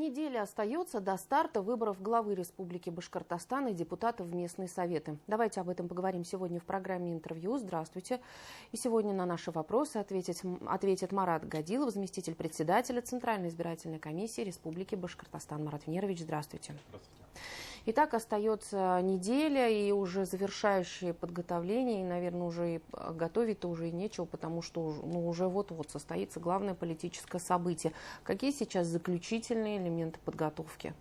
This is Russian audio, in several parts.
неделя остается до старта выборов главы Республики Башкортостан и депутатов в местные советы. Давайте об этом поговорим сегодня в программе «Интервью». Здравствуйте. И сегодня на наши вопросы ответит Марат Гадилов, заместитель председателя Центральной избирательной комиссии Республики Башкортостан. Марат Венерович, здравствуйте. Здравствуйте. Итак, остается неделя и уже завершающие подготовления, и, наверное, уже и готовить-то уже и нечего, потому что уже вот-вот состоится главное политическое событие. Какие сейчас заключительные элементы подготовки?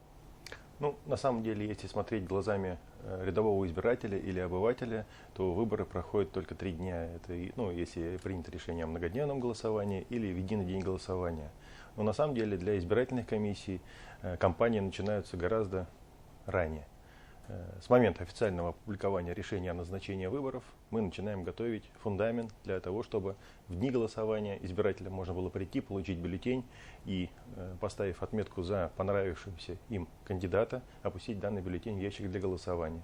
На самом деле, если смотреть глазами рядового избирателя или обывателя, то выборы проходят только 3 дня. Это, если принято решение о многодневном голосовании или в единый день голосования. Но на самом деле для избирательных комиссий кампании начинаются гораздо ранее. С момента официального опубликования решения о назначении выборов мы начинаем готовить фундамент для того, чтобы в дни голосования избирателям можно было прийти, получить бюллетень и, поставив отметку за понравившегося им кандидата, опустить данный бюллетень в ящик для голосования.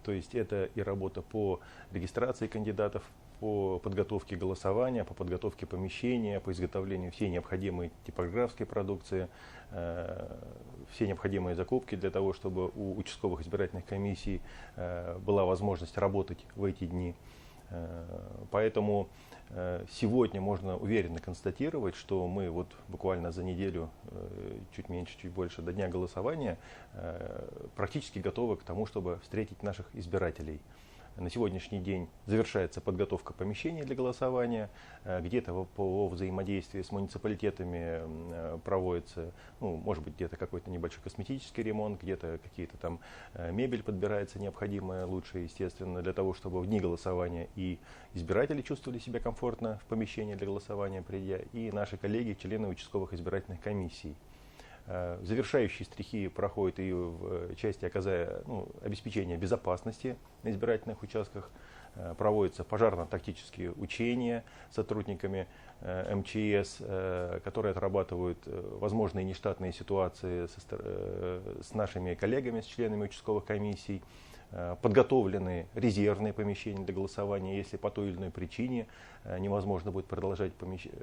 То есть это и работа по регистрации кандидатов, по подготовке голосования, по подготовке помещения, по изготовлению всей необходимой типографской продукции, все необходимые закупки для того, чтобы у участковых избирательных комиссий была возможность работать в эти дни. Поэтому сегодня можно уверенно констатировать, что мы буквально за неделю, чуть меньше, чуть больше, до дня голосования практически готовы к тому, чтобы встретить наших избирателей. На сегодняшний день завершается подготовка помещений для голосования. Где-то по взаимодействии с муниципалитетами проводится, может быть, где-то какой-то небольшой косметический ремонт, где-то какие-то там мебель подбирается необходимая, лучше, естественно, для того, чтобы в дни голосования и избиратели чувствовали себя комфортно в помещении для голосования придя, и наши коллеги, члены участковых избирательных комиссий. Завершающие штрихи проходят и в части обеспечения безопасности на избирательных участках. Проводятся пожарно-тактические учения с сотрудниками МЧС, которые отрабатывают возможные нештатные ситуации с нашими коллегами, с членами участковых комиссий. Подготовлены резервные помещения для голосования, если по той или иной причине невозможно будет продолжать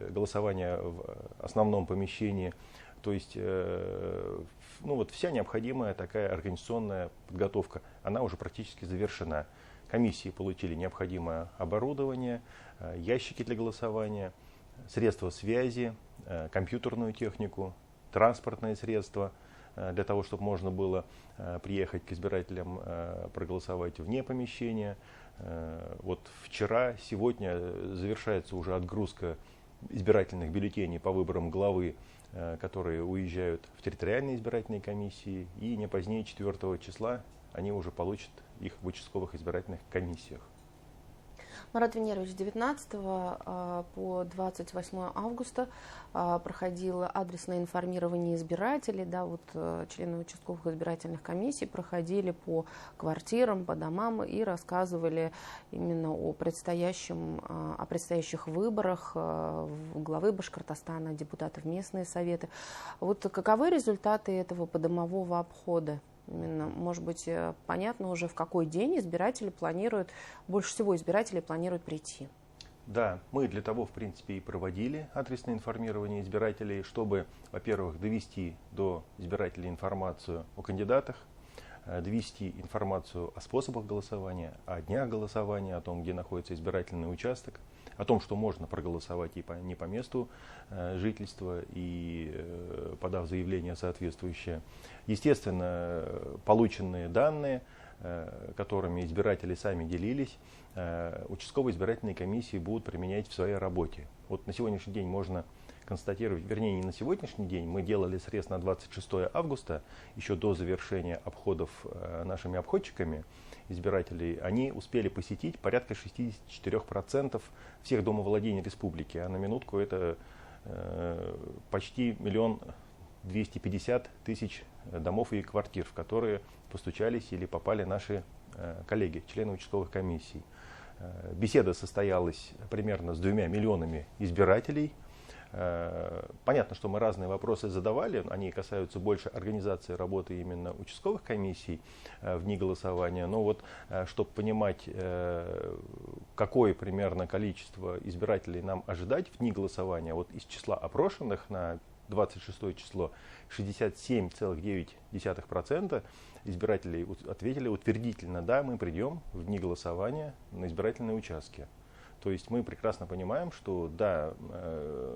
голосование в основном помещении. То есть вся необходимая такая организационная подготовка, она уже практически завершена. Комиссии получили необходимое оборудование, ящики для голосования, средства связи, компьютерную технику, транспортные средства для того, чтобы можно было приехать к избирателям, проголосовать вне помещения. Вчера, сегодня завершается уже отгрузка избирательных бюллетеней по выборам главы, которые уезжают в территориальные избирательные комиссии, и не позднее 4 числа они уже получат их в участковых избирательных комиссиях. Марат Венерович, с 19 по 28 августа проходило адресное информирование избирателей. Члены участковых избирательных комиссий проходили по квартирам, по домам и рассказывали именно о предстоящих выборах главы Башкортостана, депутатов в местные советы. Каковы результаты этого подомового обхода? Может быть, понятно уже, в какой день больше всего избирателей планируют прийти? Да, мы для того, в принципе, и проводили адресное информирование избирателей, чтобы, во-первых, довести до избирателей информацию о кандидатах, довести информацию о способах голосования, о днях голосования, о том, где находится избирательный участок, о том, что можно проголосовать и не по месту жительства, и подав заявление соответствующее. Естественно, полученные данные, которыми избиратели сами делились, участковые избирательные комиссии будут применять в своей работе. На сегодняшний день можно констатировать, вернее, не на сегодняшний день, мы делали срез на 26 августа, еще до завершения обходов нашими обходчиками избирателей, они успели посетить порядка 64% всех домовладений республики, а на минутку это почти 1 250 000 домов и квартир, в которые постучались или попали наши коллеги, члены участковых комиссий. Беседа состоялась примерно с 2 миллионами избирателей. Понятно, что мы разные вопросы задавали, они касаются больше организации работы именно участковых комиссий в дни голосования, но чтобы понимать, какое примерно количество избирателей нам ожидать в дни голосования, из числа опрошенных на 26 число, 67,9% избирателей ответили утвердительно: да, мы придем в дни голосования на избирательные участки. То есть мы прекрасно понимаем, что да,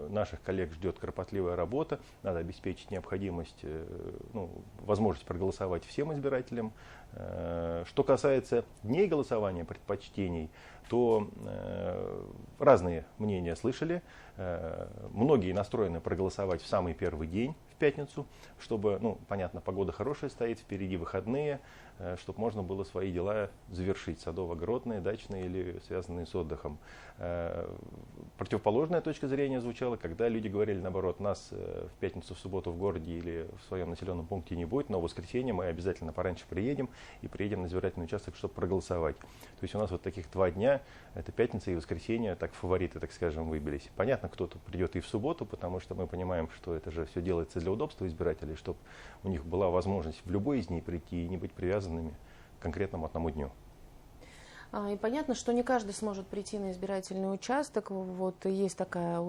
наших коллег ждет кропотливая работа, надо обеспечить необходимость, возможность проголосовать всем избирателям. Что касается дней голосования, предпочтений, то разные мнения слышали. Многие настроены проголосовать в самый первый день, в пятницу, чтобы, понятно, погода хорошая стоит, впереди выходные, чтобы можно было свои дела завершить, садово-огородные, дачные или связанные с отдыхом. Противоположная точка зрения звучала, когда люди говорили, наоборот, нас в пятницу, в субботу в городе или в своем населенном пункте не будет, но в воскресенье мы обязательно пораньше приедем и приедем на избирательный участок, чтобы проголосовать. То есть у нас вот таких 2 дня, это пятница и воскресенье, так фавориты, так скажем, выбились. Понятно, кто-то придет и в субботу, потому что мы понимаем, что это же все делается для удобства избирателей, чтобы у них была возможность в любой из дней прийти и не быть привязанными к конкретному одному дню. И понятно, что не каждый сможет прийти на избирательный участок. Вот есть такая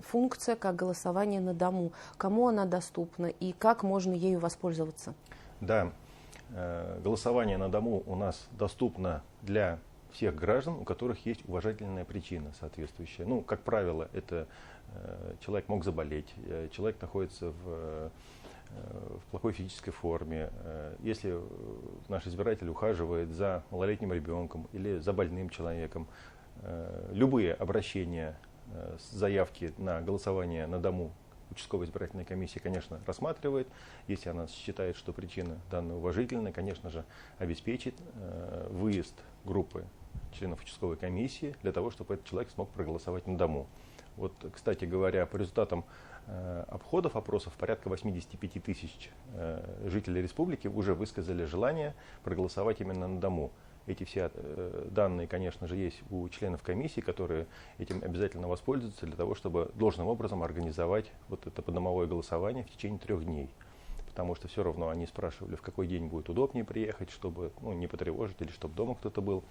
функция, как голосование на дому. Кому она доступна и как можно ею воспользоваться? Да, голосование на дому у нас доступно для всех граждан, у которых есть уважительная причина соответствующая. Как правило, это человек мог заболеть, человек находится в плохой физической форме. Если наш избиратель ухаживает за малолетним ребенком или за больным человеком, любые обращения с заявки на голосование на дому участковая избирательная комиссия, конечно, рассматривает. Если она считает, что причина данная уважительная, конечно же, обеспечит выезд группы членов участковой комиссии для того, чтобы этот человек смог проголосовать на дому. Вот, кстати говоря, по результатам обходов опросов порядка 85 тысяч жителей республики уже высказали желание проголосовать именно на дому. Эти все данные, конечно же, есть у членов комиссии, которые этим обязательно воспользуются для того, чтобы должным образом организовать вот это подомовое голосование в течение 3 дней. Потому что все равно они спрашивали, в какой день будет удобнее приехать, чтобы не потревожить или чтобы дома кто-то был,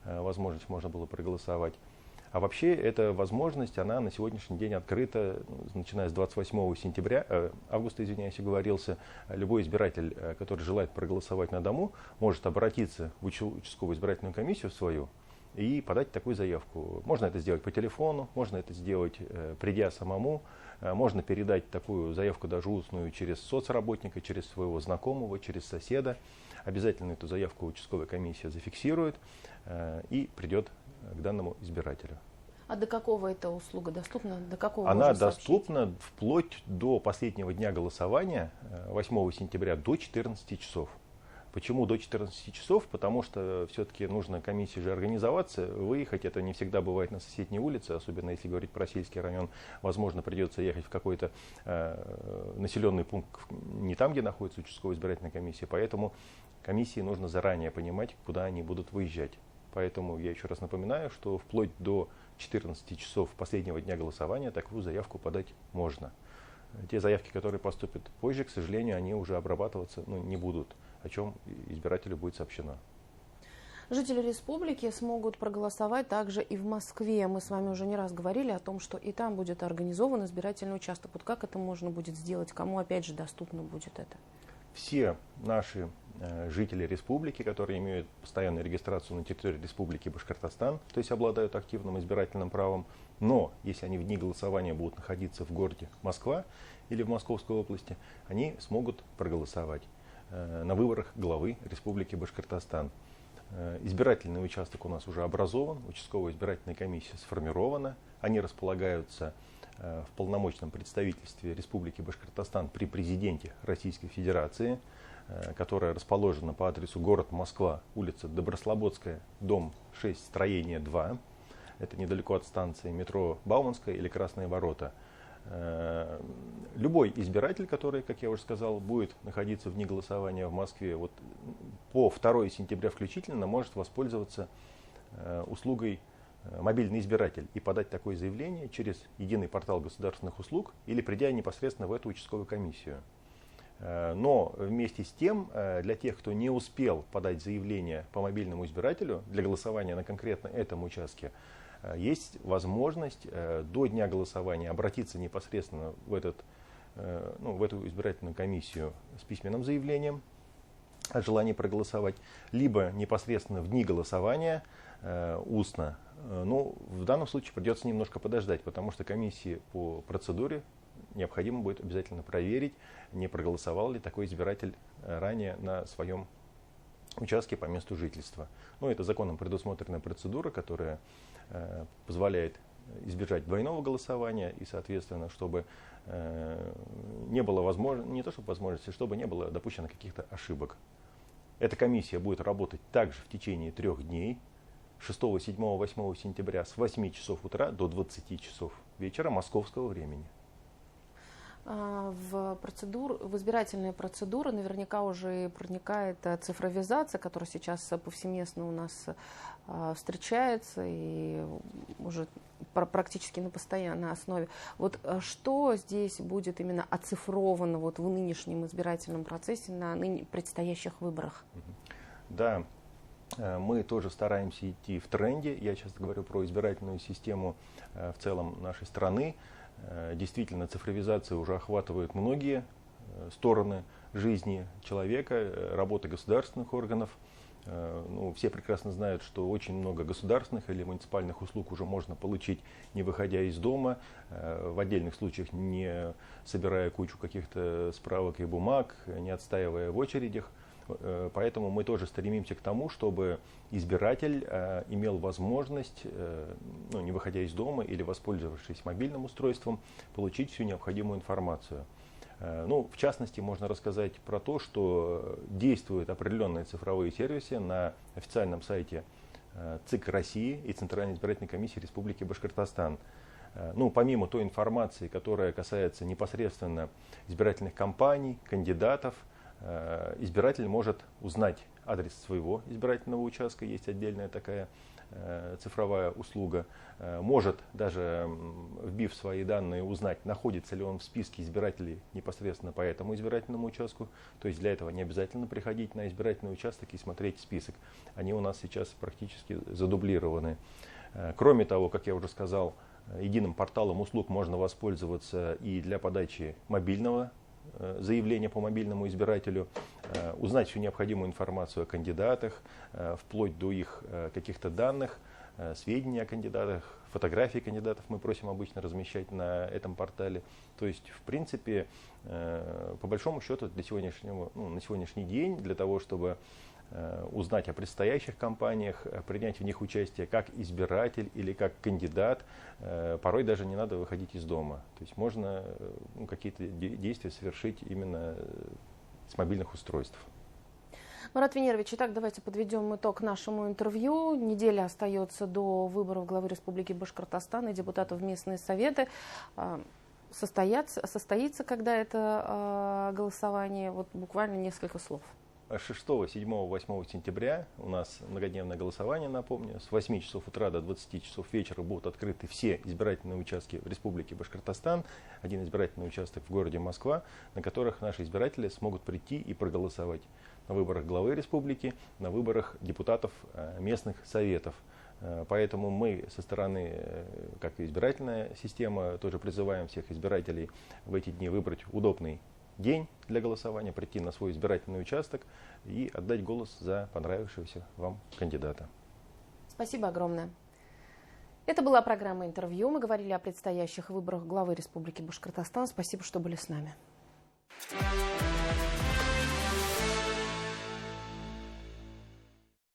возможность можно было проголосовать. А вообще эта возможность, она на сегодняшний день открыта, начиная с 28 августа, оговорился. Любой избиратель, который желает проголосовать на дому, может обратиться в участковую избирательную комиссию свою и подать такую заявку. Можно это сделать по телефону, можно это сделать, придя самому, можно передать такую заявку даже устную через соцработника, через своего знакомого, через соседа. Обязательно эту заявку участковая комиссия зафиксирует и придет к данному избирателю. А до какого эта услуга доступна? До какого она доступна вплоть до последнего дня голосования, 8 сентября, до 14 часов. Почему до 14 часов? Потому что все-таки нужно комиссии же организоваться, выехать. Это не всегда бывает на соседней улице, особенно если говорить про сельский район. Возможно, придется ехать в какой-то населенный пункт не там, где находится участковая избирательная комиссия. Поэтому комиссии нужно заранее понимать, куда они будут выезжать. Поэтому я еще раз напоминаю, что вплоть до 14 часов последнего дня голосования такую заявку подать можно. Те заявки, которые поступят позже, к сожалению, они уже обрабатываться не будут, о чем избирателю будет сообщено. Жители республики смогут проголосовать также и в Москве. Мы с вами уже не раз говорили о том, что и там будет организован избирательный участок. Вот как это можно будет сделать? Кому, опять же, доступно будет это? Все наши жители республики, которые имеют постоянную регистрацию на территории республики Башкортостан, то есть обладают активным избирательным правом, но если они в дни голосования будут находиться в городе Москва или в Московской области, они смогут проголосовать на выборах главы республики Башкортостан. Избирательный участок у нас уже образован, участковая избирательная комиссия сформирована, они располагаются в полномочном представительстве Республики Башкортостан при президенте Российской Федерации, которая расположена по адресу город Москва, улица Доброслободская, дом 6, строение 2. Это недалеко от станции метро Бауманская или Красные ворота. Любой избиратель, который, как я уже сказал, будет находиться в дни голосования в Москве, вот по 2 сентября включительно может воспользоваться услугой мобильный избиратель и подать такое заявление через единый портал государственных услуг или придя непосредственно в эту участковую комиссию. Но вместе с тем, для тех, кто не успел подать заявление по мобильному избирателю для голосования на конкретно этом участке, есть возможность до дня голосования обратиться непосредственно в эту избирательную комиссию с письменным заявлением о желании проголосовать, либо непосредственно в дни голосования устно. В данном случае придется немножко подождать, потому что комиссии по процедуре необходимо будет обязательно проверить, не проголосовал ли такой избиратель ранее на своем участке по месту жительства. Это законом предусмотренная процедура, которая позволяет избежать двойного голосования и, соответственно, чтобы не было возможности, чтобы не было допущено каких-то ошибок. Эта комиссия будет работать также в течение 3 дней, 6, 7, 8 сентября с 8 часов утра до 20 часов вечера московского времени. В избирательные процедуры наверняка уже проникает цифровизация, которая сейчас повсеместно у нас встречается и уже практически на постоянной основе. Что здесь будет именно оцифровано в нынешнем избирательном процессе на предстоящих выборах? Да, мы тоже стараемся идти в тренде. Я сейчас говорю про избирательную систему в целом нашей страны. Действительно, цифровизация уже охватывает многие стороны жизни человека, работы государственных органов. Все прекрасно знают, что очень много государственных или муниципальных услуг уже можно получить, не выходя из дома, в отдельных случаях не собирая кучу каких-то справок и бумаг, не отстаивая в очередях. Поэтому мы тоже стремимся к тому, чтобы избиратель имел возможность, не выходя из дома или воспользовавшись мобильным устройством, получить всю необходимую информацию. В частности, можно рассказать про то, что действуют определенные цифровые сервисы на официальном сайте ЦИК России и Центральной избирательной комиссии Республики Башкортостан. Помимо той информации, которая касается непосредственно избирательных кампаний, кандидатов, избиратель может узнать адрес своего избирательного участка, есть отдельная такая цифровая услуга, может даже, вбив свои данные, узнать, находится ли он в списке избирателей непосредственно по этому избирательному участку. То есть для этого не обязательно приходить на избирательный участок и смотреть список. Они у нас сейчас практически задублированы. Кроме того, как я уже сказал, единым порталом услуг можно воспользоваться и для подачи мобильного заявления по мобильному избирателю, узнать всю необходимую информацию о кандидатах, вплоть до их каких-то данных, сведения о кандидатах, фотографии кандидатов мы просим обычно размещать на этом портале. То есть, в принципе, по большому счету, на сегодняшний день, для того, чтобы узнать о предстоящих кампаниях, принять в них участие как избиратель или как кандидат, порой даже не надо выходить из дома. То есть можно какие-то действия совершить именно с мобильных устройств. Марат Венерович, итак, давайте подведем итог нашему интервью. Неделя остается до выборов главы Республики Башкортостан и депутатов в местные советы. Состоится когда это голосование? Буквально несколько слов. 6, 7, 8 сентября у нас многодневное голосование, напомню. С 8 часов утра до 20 часов вечера будут открыты все избирательные участки в Республике Башкортостан. Один избирательный участок в городе Москва, на которых наши избиратели смогут прийти и проголосовать на выборах главы республики, на выборах депутатов местных советов. Поэтому мы со стороны, как и избирательная система, тоже призываем всех избирателей в эти дни выбрать удобный день для голосования, прийти на свой избирательный участок и отдать голос за понравившегося вам кандидата. Спасибо огромное. Это была программа «Интервью». Мы говорили о предстоящих выборах главы Республики Башкортостан. Спасибо, что были с нами.